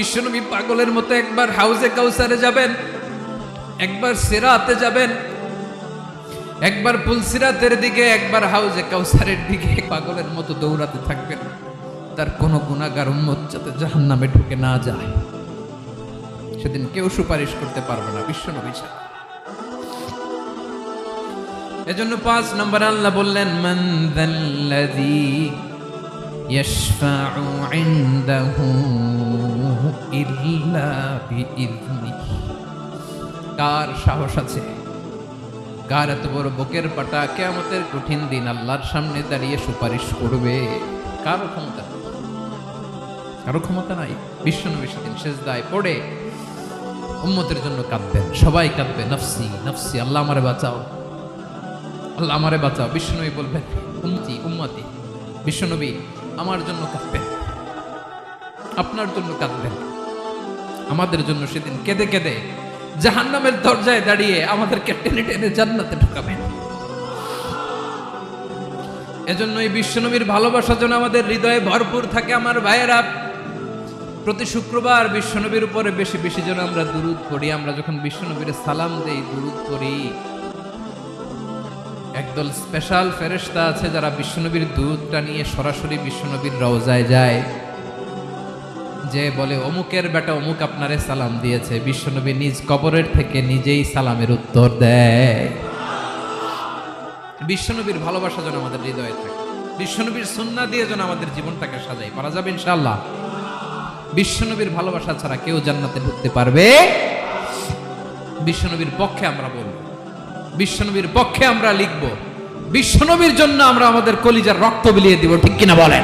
বিশ্বনবী পাগলের মতো একবার হাউজে কাউসারে যাবেন, একবার সিরাতে যাবেন, একবার পুলসিরাতের দিকে, একবার হাউজে কাউসারের দিকে পাগলের মতো দৌড়াতে থাকবেন। তার কোনো গুনাহগার উম্মত যাতে জাহান্নামে ঢুকে না যায়, সেদিন কেউ সুপারিশ করতে পারবে না বিশ্বনবী ছাড়া। এজন্য 5 নম্বর আল্লাহ বললেন, মান যাল্লাযী ইয়াশফাউ ইনদাহু ইল্লা বিইযনিহি। কার সাহস আছে, কার এত বড় বুকের পাটা কিয়ামতের কঠিন দিন আল্লাহর সামনে দাঁড়িয়ে সুপারিশ করবে? কারো ক্ষমতা, কারো ক্ষমতা নাই। বিশ্বনবী সেদিন সিজদায় পড়ে উম্মতের জন্য কাঁদবেন, সবাই কাঁদবে, নফসি নফসি, আল্লাহ আমারে বাঁচাও, আল্লাহ আমারে বাঁচাও। বিশ্বনবী বলবেন, উম্মতি উম্মতি। বিশ্বনবী আমার জন্য কাঁদবেন, আপনার জন্য কাঁদবেন, আমাদের জন্য সেদিন কেঁদে কেঁদে জাহান্নামের দরজায় দাঁড়িয়ে আমাদেরকে টেনে টেনে জান্নাতে ঢুকাবেন। এজন্য এই বিশ্বনবীর ভালোবাসা যেন আমাদের হৃদয়ে ভরপুর থাকে। আমার ভাইয়েরা, প্রতি শুক্রবার বিশ্বনবীর উপরে বেশি বেশি যেন আমরা দুরূদ পড়ি। আমরা যখন বিশ্বনবীর সালাম দেই, দুরূদ পড়ি, একদল স্পেশাল ফেরেশতা আছে যারা বিশ্বনবীর দুরূদটা নিয়ে সরাসরি বিশ্বনবীর রওজায় যায়, যে বলে অমুকের বেটা অমুক আপনারে সালাম দিয়েছে। বিশ্বনবী নিজ কবরের থেকে নিজেই সালামের উত্তর দেয়। বিশ্বনবীর ভালোবাসা যেন আমাদের হৃদয়ে থাকে, বিশ্বনবীর সুন্নাহ দিয়ে যেন আমাদের জীবনটাকে সাজাই। পারা যাবে ইনশাআল্লাহ। বিশ্বনবীর ভালোবাসা ছাড়া কেউ জান্নাতে ঢুকতে পারবে? বিশ্বনবীর পক্ষে আমরা বলবো, বিশ্বনবীর পক্ষে আমরা লিখবো, বিশ্বনবীর জন্য আমরা আমাদের কলিজার রক্ত বিলিয়ে দিব, ঠিক কিনা বলেন?